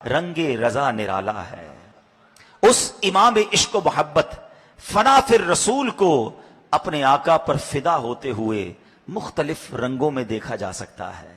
रंगे रजा निराला है। उस इमाम इश्क व मोहब्बत फना फिर रसूल को अपने आका पर फिदा होते हुए मुख्तलिफ रंगों में देखा जा सकता है।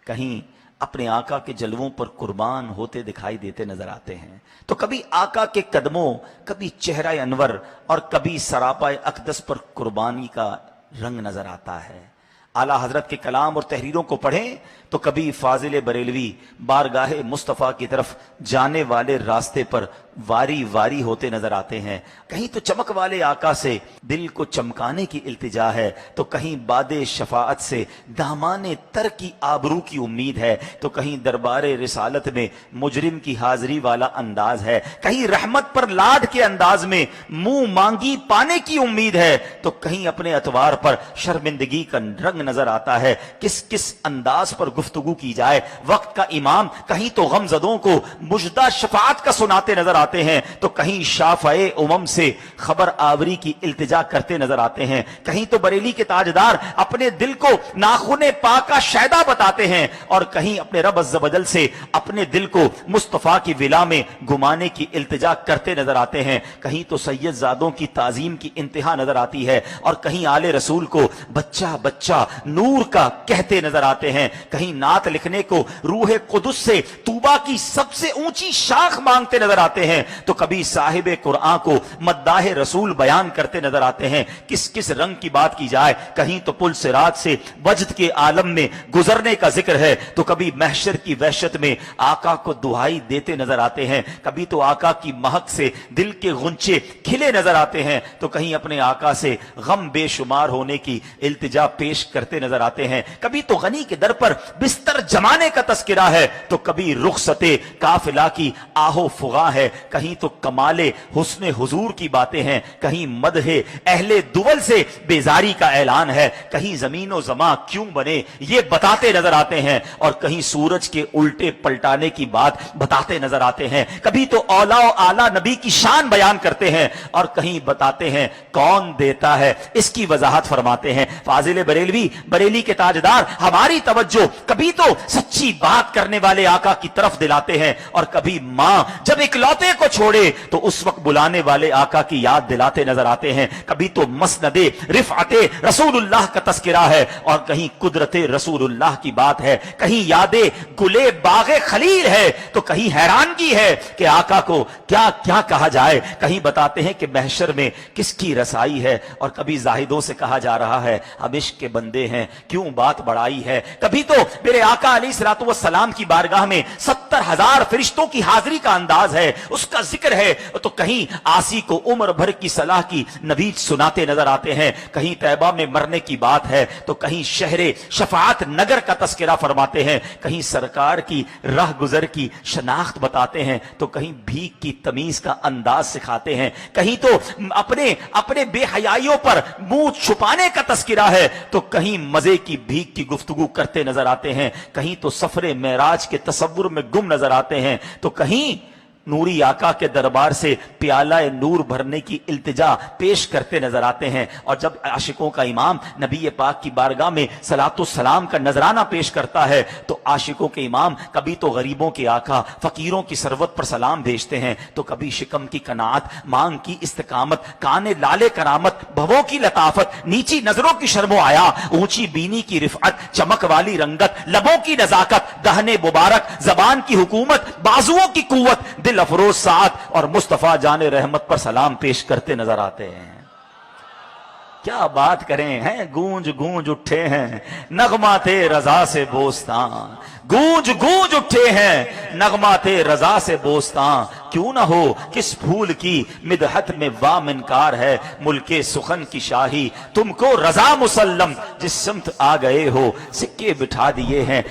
कहीं अपने आका के जलवों पर कुर्बान होते दिखाई देते नजर आते हैं, तो कभी आका के कदमों, कभी चेहरा अनवर और कभी सरापा अकदस पर कुर्बानी का रंग नजर आता है। आला हजरत के कलाम और तहरीरों को पढ़ें तो कभी फाजिल बरेलवी बारगाहे मुस्तफ़ा की तरफ जाने वाले रास्ते पर वारी वारी होते नजर आते हैं। कहीं तो चमक वाले आका से दिल को चमकाने की इल्तिजा है, तो कहीं बादे शफाअत से दामाने तर की आबरू की उम्मीद है, तो कहीं दरबारे रिसालत में मुजरिम की हाजिरी वाला अंदाज है, कहीं रहमत पर लाड के अंदाज में मुंह मांगी पाने की उम्मीद है, तो कहीं अपने अतवार पर शर्मिंदगी का रंग नजर आता है। किस किस अंदाज पर गुफ्तगू की जाए। वक्त का इमाम कहीं तो गमजदों को मुजदा शफाअत का सुनाते नजर आते हैं, तो कहीं शाफ़ए उमम से खबर आवरी की इल्तिजा करते नजर आते हैं। कहीं तो बरेली के ताजदार अपने दिल को नाखूने पाका शैदा बताते हैं, और कहीं अपने रब अज़्ज़ व जल से अपने दिल को मुस्तफ़ा की विला में घुमाने की इल्तिजा करते नजर आते हैं। कहीं तो सैयद ज़ादों की ताजीम की इंतहा नजर आती है, और कहीं आले रसूल को बच्चा बच्चा नूर का कहते नजर आते हैं। कहीं नात लिखने को रूह कुदुस से तूबा की सबसे ऊंची शाख मांगते नजर आते हैं, तो कभी साहिब कुरान को मद्दाह रसूल बयान करते नजर आते हैं। किस किस रंग की बात की जाए। कहीं तो पुल सिरात से वजद के आलम में गुजरने का जिक्र है, तो कभी महशर की वहशत में आका को दुहाई देते नजर आते हैं। कभी तो आका की महक से दिल के गुंचे खिले नजर आते हैं, तो कहीं अपने आका से गम बेशुमार होने की इल्तिजा पेश करते नजर आते हैं। कभी तो गनी के दर पर बिस्तर जमाने का तस्किरा है, तो कभी रुखसते काफिला की आहो फुगा है। कहीं तो कमाले हुस्ने हुजूर की बातें हैं, कहीं मदहे अहले दुवल से बेजारी का ऐलान है। कहीं जमीनो जमा क्यों बने ये बताते नजर आते हैं, और कहीं सूरज के उल्टे पलटाने की बात बताते नजर आते हैं। कभी तो औला और आला नबी की शान बयान करते हैं, और कहीं बताते हैं कौन देता है इसकी वजाहत फरमाते हैं। फाजिल बरेलवी बरेली के ताजदार हमारी तवज्जो कभी तो सच्ची बात करने वाले आका की तरफ दिलाते हैं, और कभी मां जब इकलौते को छोड़े तो उस वक्त बुलाने वाले आका की याद दिलाते नजर आते हैं। कभी तो मसनदे रिफअते रसूलुल्लाह का तस्किरा है, और कहीं कुदरते रसूलुल्लाह की बात है। कहीं यादे गुले बागे खलील है, तो कहीं हैरानगी है कि आका को क्या क्या कहा जाए। कहीं बताते हैं कि महशर में किसकी रसाई है, और कभी जाहिदों से कहा जा रहा है हम इश्क के बंदे हैं क्यों बात बढ़ाई है। कभी तो मेरे आका अलैहिस्सलातु वस्सलाम की बारगाह में 70,000 फरिश्तों की हाजिरी का अंदाज है, उसका जिक्र है, तो कहीं आसी को उम्र भर की सलाह की नबीज सुनाते नजर आते हैं। कहीं तैबा में मरने की बात है, तो कहीं शहरे शफाअत नगर का तस्करा फरमाते हैं। कहीं सरकार की राह गुजर की शनाख्त बताते हैं, तो कहीं भीख की तमीज का अंदाज सिखाते हैं। कहीं तो अपने अपने बेहयाइयों पर मुंह छुपाने का तस्करा है, तो कहीं मजे की भीख की गुफ्तगू करते नजर आते हैं। कहीं तो सफरे मेराज के तसव्वुर में गुम नजर आते हैं, तो कहीं नूरी आका के दरबार से प्याला नूर भरने की इल्तिजा पेश करते नजर आते हैं। और जब आशिकों का इमाम नबी पाक की बारगाह में सलातो सलाम का नजराना पेश करता है, तो आशिकों के इमाम कभी तो गरीबों के आका फकीरों की सरवत पर सलाम भेजते हैं, तो कभी शिकम की कनात, मांग की इस्तिकामत, काने लाले करामत, भवों की लताफत, नीची नजरों की शर्मो आया, ऊंची बीनी की रिफअत, चमक वाली रंगत, लबों की नजाकत, दहने मुबारक, जबान की हुकूमत, बाजुओं की कुव्वत, दिल अफरोज साथ और मुस्तफा जाने रहमत पर सलाम पेश करते नजर आते हैं। क्या बात करें, हैं गूंज गूंज उठे हैं नगमा थे रजा से बोस्तां, गूंज गूंज उठे हैं नगमा थे रजा से बोस्तां। क्यों ना हो किस फूल की मिदहत में वाम इनकार है, मुल्के सुखन की शाही तुमको रजा मुसल्लम, जिस सिमत आ गए हो सिक्के बिठा दिए हैं।